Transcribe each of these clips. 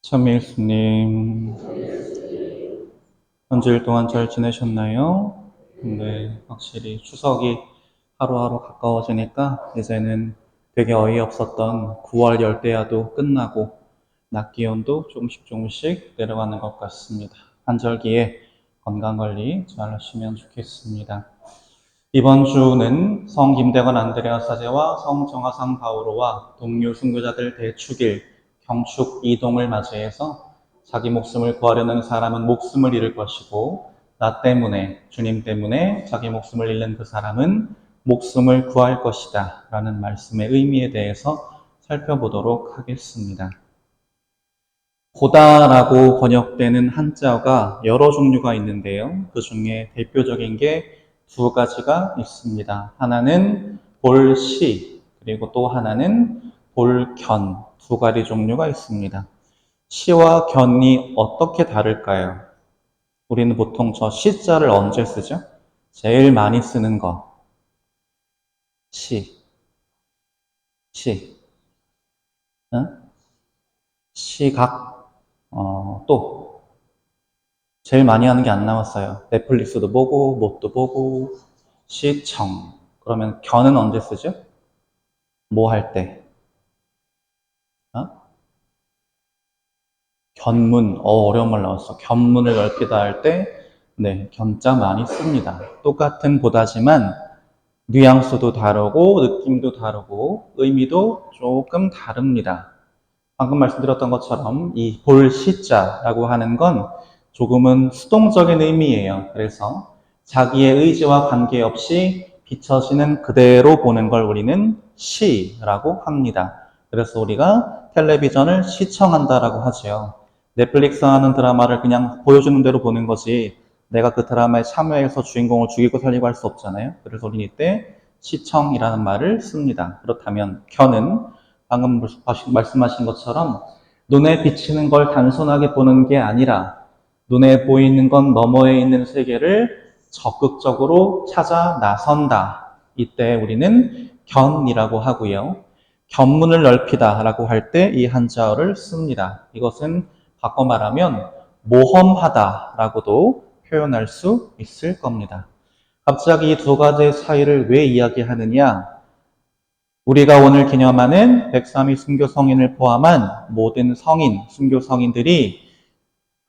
천밀수님, 한 주일 동안 잘 지내셨나요? 네, 확실히 추석이 하루하루 가까워지니까 이제는 되게 어이없었던 9월 열대야도 끝나고 낮 기온도 조금씩 내려가는 것 같습니다. 환절기에 건강관리 잘 하시면 좋겠습니다. 이번 주는 성 김대건 안드레아 사제와 성 정화상 바오로와 동료 순교자들 대축일 경축 이동을 맞이해서 자기 목숨을 구하려는 사람은 목숨을 잃을 것이고 나 때문에, 주님 때문에 자기 목숨을 잃는 그 사람은 목숨을 구할 것이다 라는 말씀의 의미에 대해서 살펴보도록 하겠습니다. 보다라고 번역되는 한자가 여러 종류가 있는데요. 그 중에 대표적인 게 두 가지가 있습니다. 하나는 볼시, 그리고 또 하나는 볼견, 두 가지 종류가 있습니다. 시와 견이 어떻게 다를까요? 우리는 보통 저 시자를 언제 쓰죠? 제일 많이 쓰는 거. 시. 응? 시각. 또. 제일 많이 하는 게 안 나왔어요. 넷플릭스도 보고, 뭣도 보고, 시청. 그러면 견은 언제 쓰죠? 뭐 할 때? 어? 견문. 어려운 말 나왔어. 견문을 넓히다 할 때, 네, 견자 많이 씁니다. 똑같은 보다지만, 뉘앙스도 다르고, 느낌도 다르고, 의미도 조금 다릅니다. 방금 말씀드렸던 것처럼 이 볼시자라고 하는 건 조금은 수동적인 의미예요. 그래서 자기의 의지와 관계없이 비춰지는 그대로 보는 걸 우리는 시라고 합니다. 그래서 우리가 텔레비전을 시청한다라고 하죠. 넷플릭스 하는 드라마를 그냥 보여주는 대로 보는 거지 내가 그 드라마에 참여해서 주인공을 죽이고 살리고 할 수 없잖아요. 그래서 우리는 이때 시청이라는 말을 씁니다. 그렇다면 견은 방금 말씀하신 것처럼 눈에 비치는 걸 단순하게 보는 게 아니라 눈에 보이는 건 너머에 있는 세계를 적극적으로 찾아 나선다. 이때 우리는 견이라고 하고요. 견문을 넓히다라고 할 때 이 한자어를 씁니다. 이것은 바꿔 말하면 모험하다라고도 표현할 수 있을 겁니다. 갑자기 이 두 가지의 차이를 왜 이야기하느냐? 우리가 오늘 기념하는 103위 순교 성인을 포함한 모든 성인, 순교 성인들이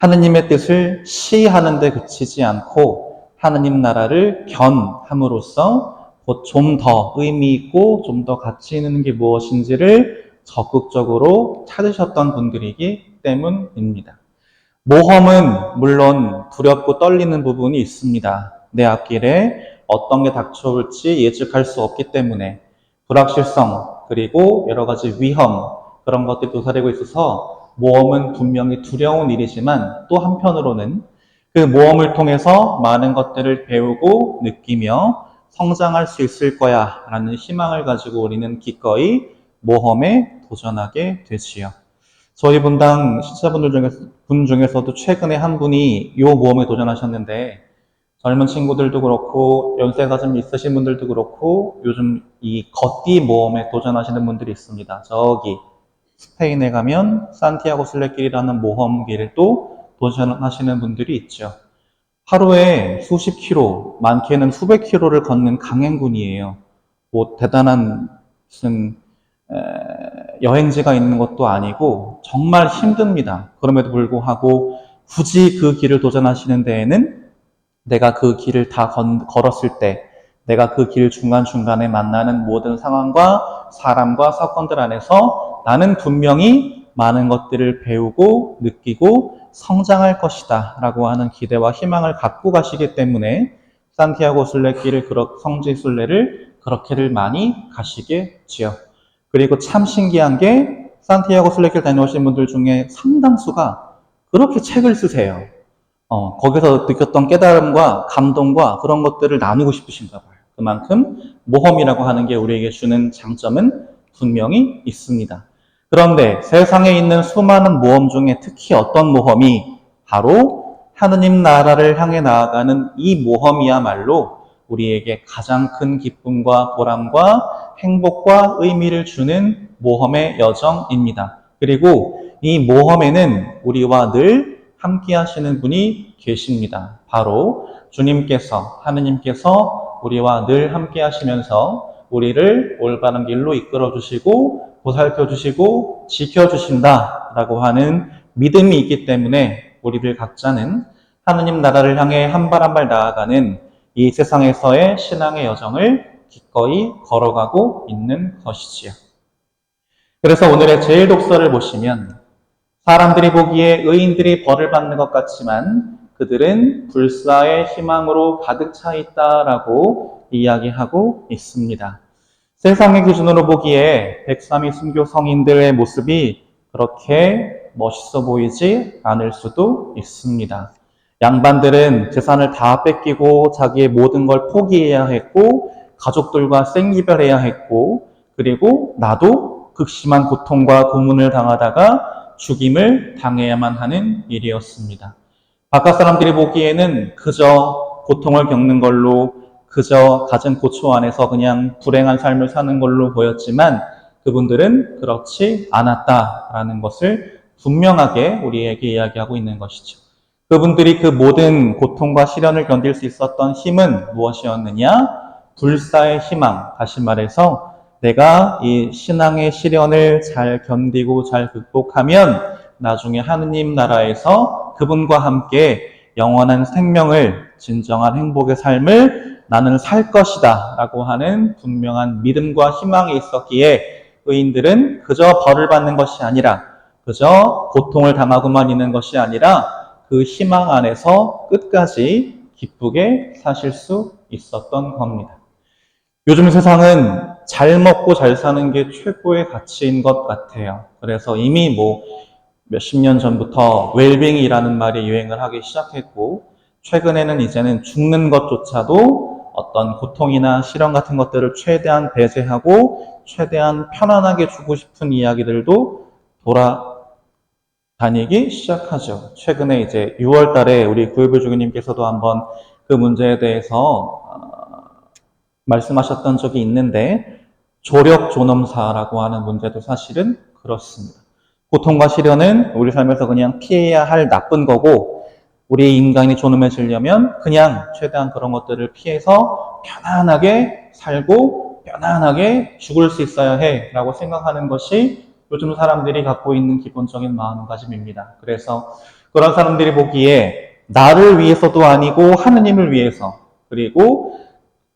하느님의 뜻을 시하는 데 그치지 않고 하느님 나라를 견함으로써 좀 더 의미 있고 좀 더 가치 있는 게 무엇인지를 적극적으로 찾으셨던 분들이기 때문입니다. 모험은 물론 두렵고 떨리는 부분이 있습니다. 내 앞길에 어떤 게 닥쳐올지 예측할 수 없기 때문에 불확실성, 그리고 여러 가지 위험, 그런 것들이 도사리고 있어서 모험은 분명히 두려운 일이지만 또 한편으로는 그 모험을 통해서 많은 것들을 배우고 느끼며 성장할 수 있을 거야 라는 희망을 가지고 우리는 기꺼이 모험에 도전하게 되지요. 저희 분당 신자분들 중에서도 최근에 한 분이 이 모험에 도전하셨는데 젊은 친구들도 그렇고 연세가 좀 있으신 분들도 그렇고 요즘 이 걷기 모험에 도전하시는 분들이 있습니다. 저기 스페인에 가면 산티아고 순례길이라는 모험길을 또 도전하시는 분들이 있죠. 하루에 수십 킬로, 많게는 수백 킬로를 걷는 강행군이에요. 뭐 대단한 무슨 여행지가 있는 것도 아니고 정말 힘듭니다. 그럼에도 불구하고 굳이 그 길을 도전하시는 데에는 내가 그 길을 다 걸었을 때 내가 그 길 중간중간에 만나는 모든 상황과 사람과 사건들 안에서 나는 분명히 많은 것들을 배우고 느끼고 성장할 것이다 라고 하는 기대와 희망을 갖고 가시기 때문에 산티아고 순례길을 성지 순례를 그렇게들 많이 가시겠지요. 그리고 참 신기한 게 산티아고 순례길 다녀오신 분들 중에 상당수가 그렇게 책을 쓰세요. 거기서 느꼈던 깨달음과 감동과 그런 것들을 나누고 싶으신가 봐요. 그만큼 모험이라고 하는 게 우리에게 주는 장점은 분명히 있습니다. 그런데 세상에 있는 수많은 모험 중에 특히 어떤 모험이 바로 하느님 나라를 향해 나아가는 이 모험이야말로 우리에게 가장 큰 기쁨과 보람과 행복과 의미를 주는 모험의 여정입니다. 그리고 이 모험에는 우리와 늘 함께 하시는 분이 계십니다. 바로 주님께서, 하느님께서 우리와 늘 함께 하시면서 우리를 올바른 길로 이끌어 주시고 보살펴 주시고 지켜 주신다라고 하는 믿음이 있기 때문에 우리들 각자는 하느님 나라를 향해 한 발 한 발 나아가는 이 세상에서의 신앙의 여정을 기꺼이 걸어가고 있는 것이지요. 그래서 오늘의 제일 독서를 보시면 사람들이 보기에 의인들이 벌을 받는 것 같지만 그들은 불사의 희망으로 가득 차 있다라고 이야기하고 있습니다. 세상의 기준으로 보기에 103위 순교 성인들의 모습이 그렇게 멋있어 보이지 않을 수도 있습니다. 양반들은 재산을 다 뺏기고 자기의 모든 걸 포기해야 했고 가족들과 생이별해야 했고 그리고 나도 극심한 고통과 고문을 당하다가 죽임을 당해야만 하는 일이었습니다. 바깥 사람들이 보기에는 그저 고통을 겪는 걸로 그저 갖은 고초 안에서 그냥 불행한 삶을 사는 걸로 보였지만 그분들은 그렇지 않았다라는 것을 분명하게 우리에게 이야기하고 있는 것이죠. 그분들이 그 모든 고통과 시련을 견딜 수 있었던 힘은 무엇이었느냐? 불사의 희망, 다시 말해서 내가 이 신앙의 시련을 잘 견디고 잘 극복하면 나중에 하느님 나라에서 그분과 함께 영원한 생명을, 진정한 행복의 삶을 나는 살 것이다 라고 하는 분명한 믿음과 희망이 있었기에 의인들은 그저 벌을 받는 것이 아니라 그저 고통을 당하고만 있는 것이 아니라 그 희망 안에서 끝까지 기쁘게 사실 수 있었던 겁니다. 요즘 세상은 잘 먹고 잘 사는 게 최고의 가치인 것 같아요. 그래서 이미 몇십 년 전부터 웰빙이라는 말이 유행을 하기 시작했고 최근에는 이제는 죽는 것조차도 어떤 고통이나 시련 같은 것들을 최대한 배제하고 최대한 편안하게 주고 싶은 이야기들도 돌아다니기 시작하죠. 최근에 이제 6월 달에 우리 구일부 주교님께서도 한번 그 문제에 대해서 말씀하셨던 적이 있는데 조력존엄사라고 하는 문제도 사실은 그렇습니다. 고통과 시련은 우리 삶에서 그냥 피해야 할 나쁜 거고 우리 인간이 존엄해지려면 그냥 최대한 그런 것들을 피해서 편안하게 살고 편안하게 죽을 수 있어야 해 라고 생각하는 것이 요즘 사람들이 갖고 있는 기본적인 마음가짐입니다. 그래서 그런 사람들이 보기에 나를 위해서도 아니고 하느님을 위해서 그리고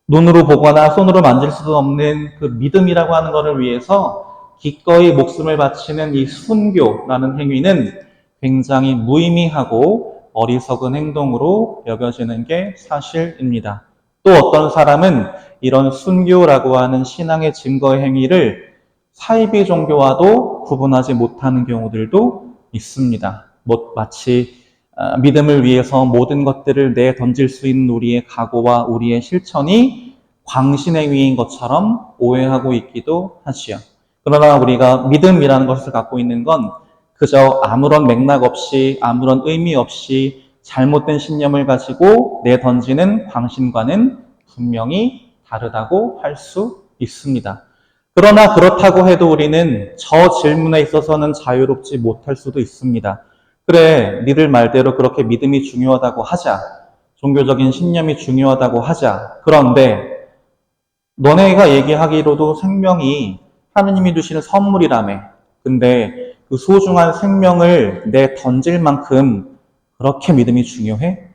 눈으로 보거나 손으로 만질 수도 없는 그 믿음이라고 하는 것을 위해서 기꺼이 목숨을 바치는 이 순교라는 행위는 굉장히 무의미하고 어리석은 행동으로 여겨지는 게 사실입니다. 또 어떤 사람은 이런 순교라고 하는 신앙의 증거의 행위를 사이비 종교와도 구분하지 못하는 경우들도 있습니다. 마치 믿음을 위해서 모든 것들을 내던질 수 있는 우리의 각오와 우리의 실천이 광신행위인 것처럼 오해하고 있기도 하지요. 그러나 우리가 믿음이라는 것을 갖고 있는 건 그저 아무런 맥락 없이 아무런 의미 없이 잘못된 신념을 가지고 내던지는 광신과는 분명히 다르다고 할 수 있습니다. 그러나 그렇다고 해도 우리는 저 질문에 있어서는 자유롭지 못할 수도 있습니다. 그래, 니들 말대로 그렇게 믿음이 중요하다고 하자. 종교적인 신념이 중요하다고 하자. 그런데 너네가 얘기하기로도 생명이 하느님이 주시는 선물이라며. 근데 그 소중한 생명을 내 던질 만큼 그렇게 믿음이 중요해?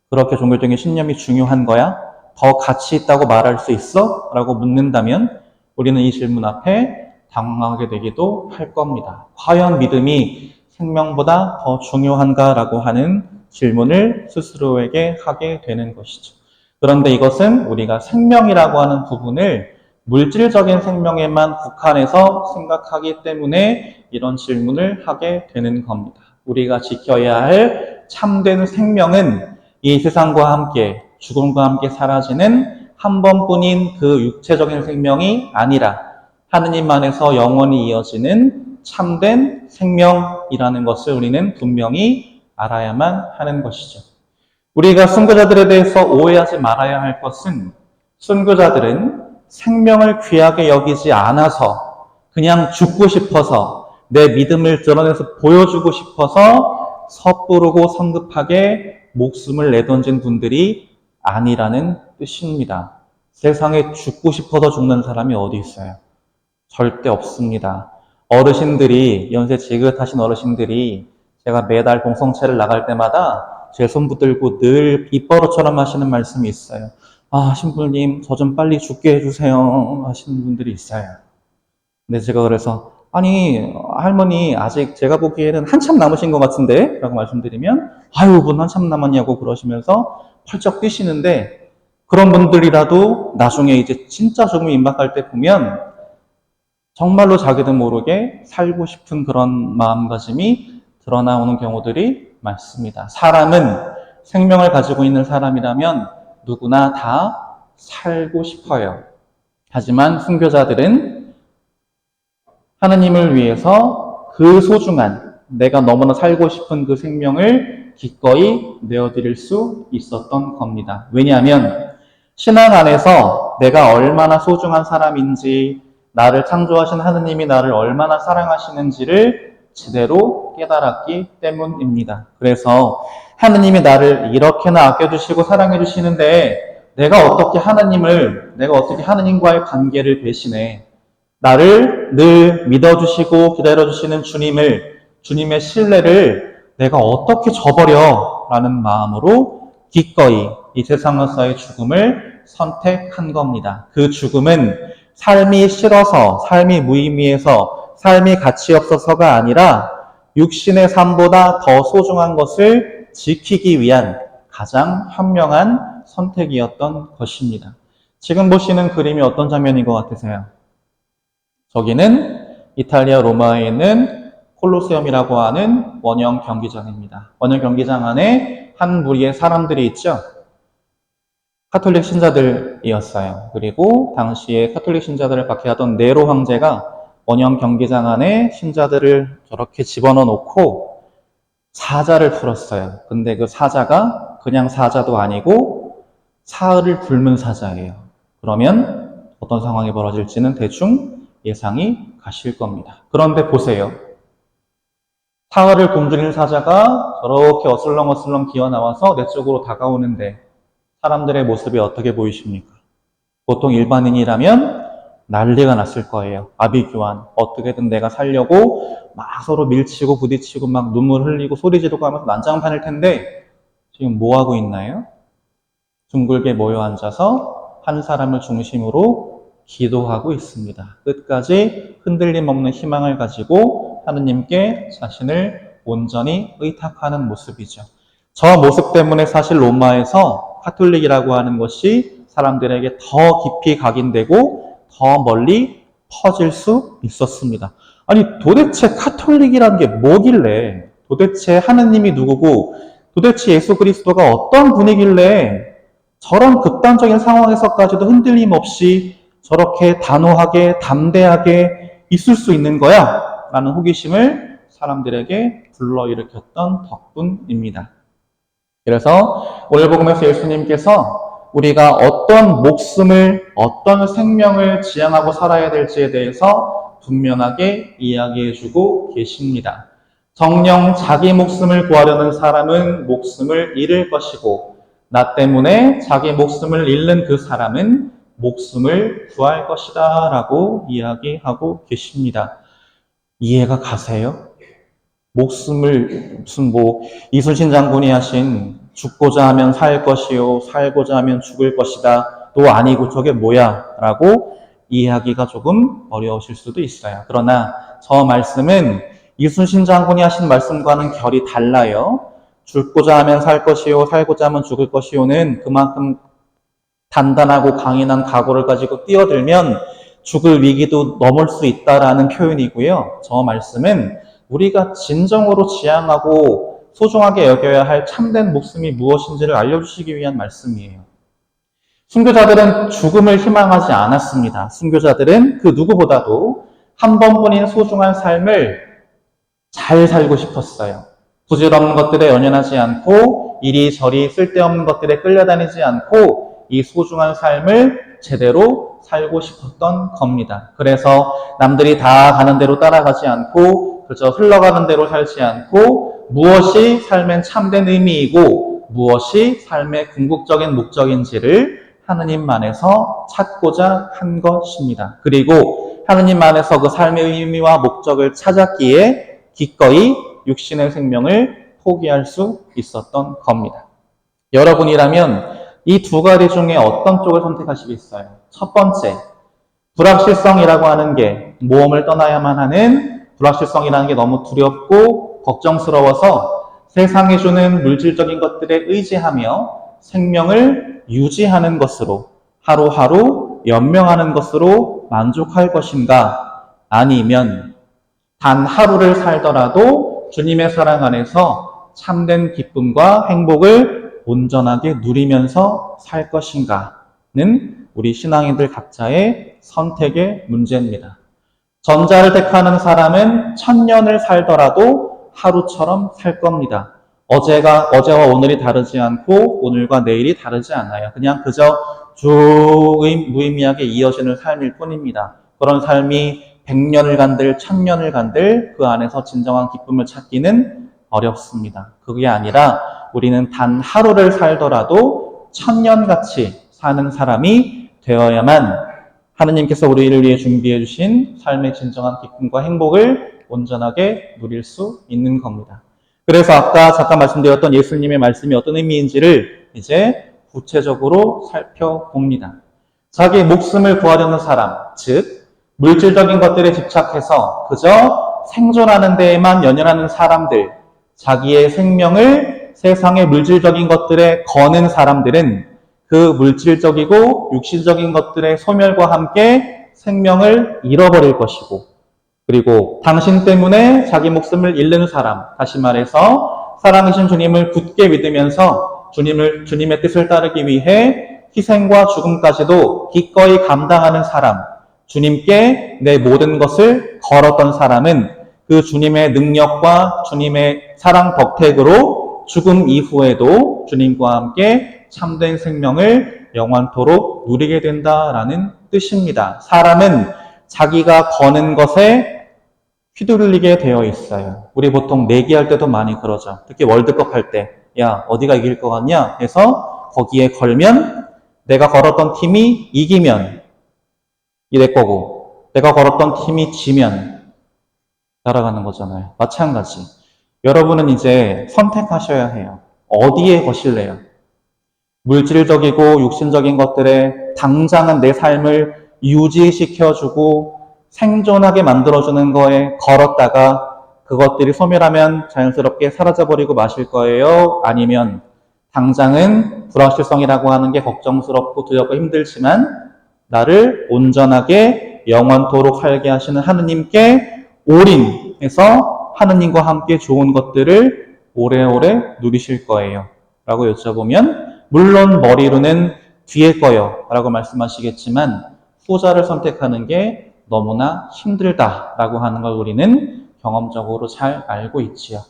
그렇게 종교적인 신념이 중요한 거야? 더 가치 있다고 말할 수 있어? 라고 묻는다면 우리는 이 질문 앞에 당황하게 되기도 할 겁니다. 과연 믿음이 생명보다 더 중요한가라고 하는 질문을 스스로에게 하게 되는 것이죠. 그런데 이것은 우리가 생명이라고 하는 부분을 물질적인 생명에만 국한해서 생각하기 때문에 이런 질문을 하게 되는 겁니다. 우리가 지켜야 할 참된 생명은 이 세상과 함께 죽음과 함께 사라지는 한 번뿐인 그 육체적인 생명이 아니라 하느님 안에서 영원히 이어지는 참된 생명이라는 것을 우리는 분명히 알아야만 하는 것이죠. 우리가 순교자들에 대해서 오해하지 말아야 할 것은 순교자들은 생명을 귀하게 여기지 않아서 그냥 죽고 싶어서 내 믿음을 드러내서 보여주고 싶어서 섣부르고 성급하게 목숨을 내던진 분들이 아니라는 뜻입니다. 세상에 죽고 싶어서 죽는 사람이 어디 있어요? 절대 없습니다. 어르신들이, 연세 지긋하신 어르신들이 제가 매달 공성체를 나갈 때마다 제 손 붙들고 늘 입버릇처럼 하시는 말씀이 있어요. 아, 신부님, 저 좀 빨리 죽게 해주세요. 하시는 분들이 있어요. 근데 제가 그래서, 아니, 할머니, 아직 제가 보기에는 한참 남으신 것 같은데? 라고 말씀드리면, 아유, 분 한참 남았냐고 그러시면서 펄쩍 뛰시는데, 그런 분들이라도 나중에 이제 진짜 죽음이 임박할 때 보면, 정말로 자기도 모르게 살고 싶은 그런 마음가짐이 드러나오는 경우들이 많습니다. 사람은 생명을 가지고 있는 사람이라면 누구나 다 살고 싶어요. 하지만 순교자들은 하느님을 위해서 그 소중한, 내가 너무나 살고 싶은 그 생명을 기꺼이 내어드릴 수 있었던 겁니다. 왜냐하면 신앙 안에서 내가 얼마나 소중한 사람인지, 나를 창조하신 하느님이 나를 얼마나 사랑하시는지를 제대로 깨달았기 때문입니다. 그래서 하느님이 나를 이렇게나 아껴주시고 사랑해주시는데 내가 어떻게 하느님과의 관계를 배신해, 나를 늘 믿어주시고 기다려주시는 주님의 신뢰를 내가 어떻게 저버려? 라는 마음으로 기꺼이 이 세상에서의 죽음을 선택한 겁니다. 그 죽음은 삶이 싫어서, 삶이 무의미해서, 삶이 가치 없어서가 아니라 육신의 삶보다 더 소중한 것을 지키기 위한 가장 현명한 선택이었던 것입니다. 지금 보시는 그림이 어떤 장면인 것 같으세요? 저기는 이탈리아 로마에 있는 콜로세움이라고 하는 원형 경기장입니다. 원형 경기장 안에 한 무리의 사람들이 있죠. 카톨릭 신자들이었어요. 그리고 당시에 카톨릭 신자들을 박해하던 네로 황제가 원형 경기장 안에 신자들을 저렇게 집어넣어 놓고 사자를 풀었어요. 근데 그 사자가 그냥 사자도 아니고 사흘을 굶은 사자예요. 그러면 어떤 상황이 벌어질지는 대충 예상이 가실 겁니다. 그런데 보세요. 사흘을 굶주린 사자가 저렇게 어슬렁어슬렁 기어나와서 내 쪽으로 다가오는데 사람들의 모습이 어떻게 보이십니까? 보통 일반인이라면 난리가 났을 거예요. 아비규환, 어떻게든 내가 살려고 막 서로 밀치고 부딪히고 막 눈물 흘리고 소리 지르고 하면서 난장판일 텐데 지금 뭐 하고 있나요? 둥글게 모여 앉아서 한 사람을 중심으로 기도하고 있습니다. 끝까지 흔들림 없는 희망을 가지고 하느님께 자신을 온전히 의탁하는 모습이죠. 저 모습 때문에 사실 로마에서 카톨릭이라고 하는 것이 사람들에게 더 깊이 각인되고 더 멀리 퍼질 수 있었습니다. 아니, 도대체 카톨릭이라는 게 뭐길래, 도대체 하느님이 누구고, 도대체 예수 그리스도가 어떤 분이길래 저런 극단적인 상황에서까지도 흔들림 없이 저렇게 단호하게, 담대하게 있을 수 있는 거야? 라는 호기심을 사람들에게 불러일으켰던 덕분입니다. 그래서 오늘 복음에서 예수님께서 우리가 어떤 목숨을, 어떤 생명을 지향하고 살아야 될지에 대해서 분명하게 이야기해주고 계십니다. 정녕 자기 목숨을 구하려는 사람은 목숨을 잃을 것이고, 나 때문에 자기 목숨을 잃는 그 사람은 목숨을 구할 것이다 라고 이야기하고 계십니다. 이해가 가세요? 목숨을 무슨 이순신 장군이 하신 죽고자 하면 살 것이요 살고자 하면 죽을 것이다 또 아니고 저게 뭐야 라고 이해하기가 조금 어려우실 수도 있어요. 그러나 저 말씀은 이순신 장군이 하신 말씀과는 결이 달라요. 죽고자 하면 살 것이요 살고자 하면 죽을 것이요는 그만큼 단단하고 강인한 각오를 가지고 뛰어들면 죽을 위기도 넘을 수 있다라는 표현이고요. 저 말씀은 우리가 진정으로 지향하고 소중하게 여겨야 할 참된 목숨이 무엇인지를 알려주시기 위한 말씀이에요. 순교자들은 죽음을 희망하지 않았습니다. 순교자들은 그 누구보다도 한 번뿐인 소중한 삶을 잘 살고 싶었어요. 부질없는 것들에 연연하지 않고 이리저리 쓸데없는 것들에 끌려다니지 않고 이 소중한 삶을 제대로 살고 싶었던 겁니다. 그래서 남들이 다 가는 대로 따라가지 않고 그저 흘러가는 대로 살지 않고 무엇이 삶의 참된 의미이고 무엇이 삶의 궁극적인 목적인지를 하느님 안에서 찾고자 한 것입니다. 그리고 하느님 안에서 그 삶의 의미와 목적을 찾았기에 기꺼이 육신의 생명을 포기할 수 있었던 겁니다. 여러분이라면 이 두 가지 중에 어떤 쪽을 선택하시겠어요? 첫 번째, 불확실성이라고 하는 게 모험을 떠나야만 하는 불확실성이라는 게 너무 두렵고 걱정스러워서 세상이 주는 물질적인 것들에 의지하며 생명을 유지하는 것으로 하루하루 연명하는 것으로 만족할 것인가? 아니면 단 하루를 살더라도 주님의 사랑 안에서 참된 기쁨과 행복을 온전하게 누리면서 살 것인가는 우리 신앙인들 각자의 선택의 문제입니다. 전자를 택하는 사람은 1000년을 살더라도 하루처럼 살 겁니다. 어제와 오늘이 다르지 않고 오늘과 내일이 다르지 않아요. 그냥 그저 쭉 무의미하게 이어지는 삶일 뿐입니다. 그런 삶이 100년을 간들 1000년을 간들 그 안에서 진정한 기쁨을 찾기는 어렵습니다. 그게 아니라 우리는 단 하루를 살더라도 1000년같이 사는 사람이 되어야만 하느님께서 우리를 위해 준비해 주신 삶의 진정한 기쁨과 행복을 온전하게 누릴 수 있는 겁니다. 그래서 아까 잠깐 말씀드렸던 예수님의 말씀이 어떤 의미인지를 이제 구체적으로 살펴봅니다. 자기 목숨을 구하려는 사람, 즉 물질적인 것들에 집착해서 그저 생존하는 데에만 연연하는 사람들, 자기의 생명을 세상의 물질적인 것들에 거는 사람들은 그 물질적이고 육신적인 것들의 소멸과 함께 생명을 잃어버릴 것이고, 그리고 당신 때문에 자기 목숨을 잃는 사람, 다시 말해서 살아계신 주님을 굳게 믿으면서 주님의 뜻을 따르기 위해 희생과 죽음까지도 기꺼이 감당하는 사람, 주님께 내 모든 것을 걸었던 사람은 그 주님의 능력과 주님의 사랑 덕택으로 죽음 이후에도 주님과 함께 참된 생명을 영원토록 누리게 된다라는 뜻입니다. 사람은 자기가 거는 것에 휘둘리게 되어 있어요. 우리 보통 내기할 때도 많이 그러죠. 특히 월드컵 할 때, 야, 어디가 이길 것 같냐 해서 거기에 걸면 내가 걸었던 팀이 이기면 이래 거고, 내가 걸었던 팀이 지면 날아가는 거잖아요. 마찬가지. 여러분은 이제 선택하셔야 해요. 어디에 거실래요? 물질적이고 육신적인 것들에 당장은 내 삶을 유지시켜주고 생존하게 만들어주는 거에 걸었다가 그것들이 소멸하면 자연스럽게 사라져버리고 마실 거예요? 아니면 당장은 불확실성이라고 하는 게 걱정스럽고 두렵고 힘들지만 나를 온전하게 영원토록 살게 하시는 하느님께 올인해서 하느님과 함께 좋은 것들을 오래오래 누리실 거예요 라고 여쭤보면 물론 머리로는 뒤에 거요 라고 말씀하시겠지만 후자를 선택하는 게 너무나 힘들다라고 하는 걸 우리는 경험적으로 잘 알고 있지요.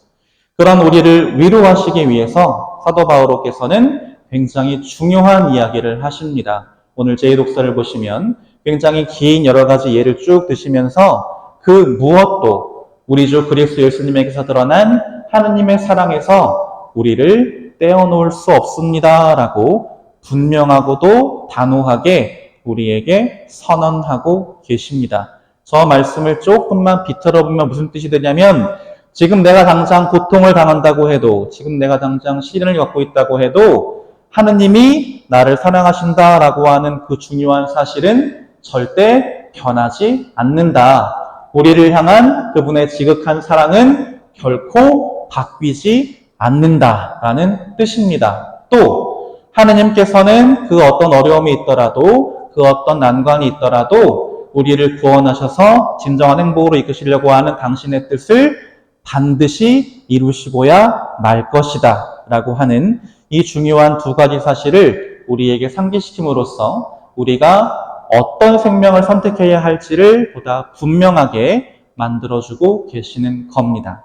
그런 우리를 위로하시기 위해서 사도 바오로께서는 굉장히 중요한 이야기를 하십니다. 오늘 제1독서를 보시면 굉장히 긴 여러 가지 예를 쭉 드시면서 그 무엇도 우리 주 그리스도 예수님에게서 드러난 하느님의 사랑에서 우리를 떼어놓을 수 없습니다라고 분명하고도 단호하게 우리에게 선언하고 계십니다. 저 말씀을 조금만 비틀어 보면 무슨 뜻이 되냐면 지금 내가 당장 고통을 당한다고 해도 지금 내가 당장 시련을 겪고 있다고 해도 하느님이 나를 사랑하신다라고 하는 그 중요한 사실은 절대 변하지 않는다. 우리를 향한 그분의 지극한 사랑은 결코 바뀌지 않는다라는 뜻입니다. 또 하느님께서는 그 어떤 어려움이 있더라도 그 어떤 난관이 있더라도 우리를 구원하셔서 진정한 행복으로 이끄시려고 하는 당신의 뜻을 반드시 이루시고야 말 것이다 라고 하는 이 중요한 두 가지 사실을 우리에게 상기시킴으로써 우리가 어떤 생명을 선택해야 할지를 보다 분명하게 만들어주고 계시는 겁니다.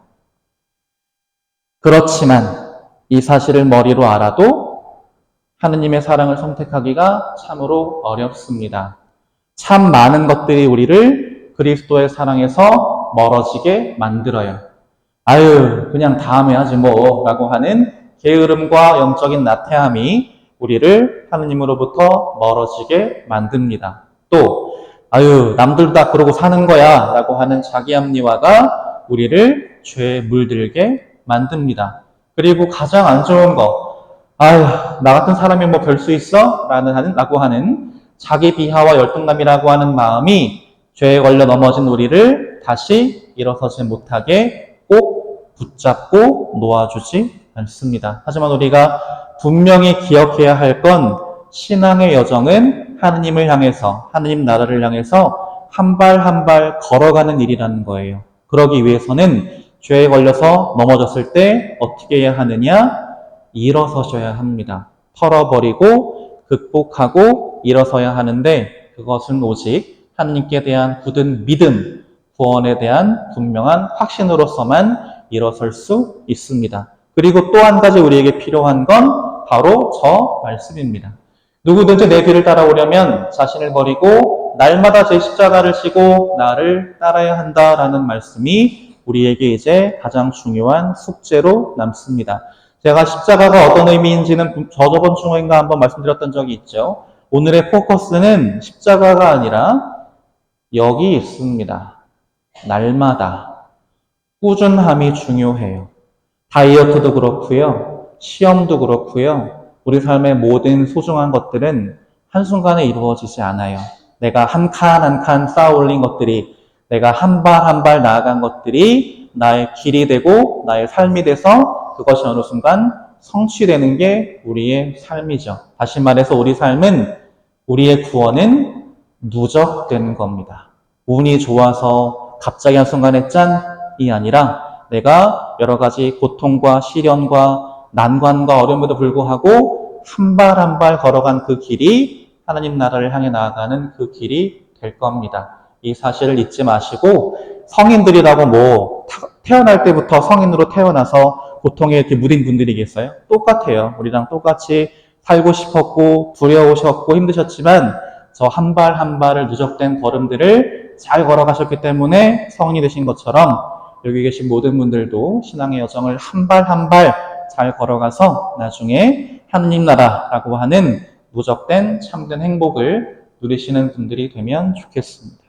그렇지만 이 사실을 머리로 알아도 하느님의 사랑을 선택하기가 참으로 어렵습니다. 참 많은 것들이 우리를 그리스도의 사랑에서 멀어지게 만들어요. 아유, 그냥 다음에 하지 뭐 라고 하는 게으름과 영적인 나태함이 우리를 하느님으로부터 멀어지게 만듭니다. 또 아유, 남들 다 그러고 사는 거야 라고 하는 자기 합리화가 우리를 죄에 물들게 만듭니다. 그리고 가장 안 좋은 거, 아유, 나 같은 사람이 뭐 별 수 있어? 라고 하는 자기 비하와 열등감이라고 하는 마음이 죄에 걸려 넘어진 우리를 다시 일어서지 못하게 꼭 붙잡고 놓아주지 않습니다. 하지만 우리가 분명히 기억해야 할 건 신앙의 여정은 하느님을 향해서, 하느님 나라를 향해서 한 발 한 발 걸어가는 일이라는 거예요. 그러기 위해서는 죄에 걸려서 넘어졌을 때 어떻게 해야 하느냐? 일어서셔야 합니다. 털어버리고 극복하고 일어서야 하는데 그것은 오직 하느님께 대한 굳은 믿음, 구원에 대한 분명한 확신으로서만 일어설 수 있습니다. 그리고 또 한 가지 우리에게 필요한 건 바로 저 말씀입니다. 누구든지 내 뒤를 따라오려면 자신을 버리고 날마다 제 십자가를 지고 나를 따라야 한다라는 말씀이 우리에게 이제 가장 중요한 숙제로 남습니다. 제가 십자가가 어떤 의미인지는 저번 주인가 한번 말씀드렸던 적이 있죠. 오늘의 포커스는 십자가가 아니라 여기 있습니다. 날마다 꾸준함이 중요해요. 다이어트도 그렇고요. 시험도 그렇고요. 우리 삶의 모든 소중한 것들은 한순간에 이루어지지 않아요. 내가 한 칸 한 칸 쌓아 올린 것들이, 내가 한 발 한 발 나아간 것들이 나의 길이 되고 나의 삶이 돼서 그것이 어느 순간 성취되는 게 우리의 삶이죠. 다시 말해서 우리 삶은, 우리의 구원은 누적되는 겁니다. 운이 좋아서 갑자기 한순간에 짠이 아니라 내가 여러 가지 고통과 시련과 난관과 어려움에도 불구하고 한 발 한 발 걸어간 그 길이 하나님 나라를 향해 나아가는 그 길이 될 겁니다. 이 사실을 잊지 마시고, 성인들이라고 뭐 태어날 때부터 성인으로 태어나서 고통에 이렇게 무딘 분들이겠어요? 똑같아요. 우리랑 똑같이 살고 싶었고 두려우셨고 힘드셨지만 저 한 발 한 발을 누적된 걸음들을 잘 걸어가셨기 때문에 성인이 되신 것처럼 여기 계신 모든 분들도 신앙의 여정을 한 발 한 발 잘 걸어가서 나중에 하느님 나라라고 하는 누적된 참된 행복을 누리시는 분들이 되면 좋겠습니다.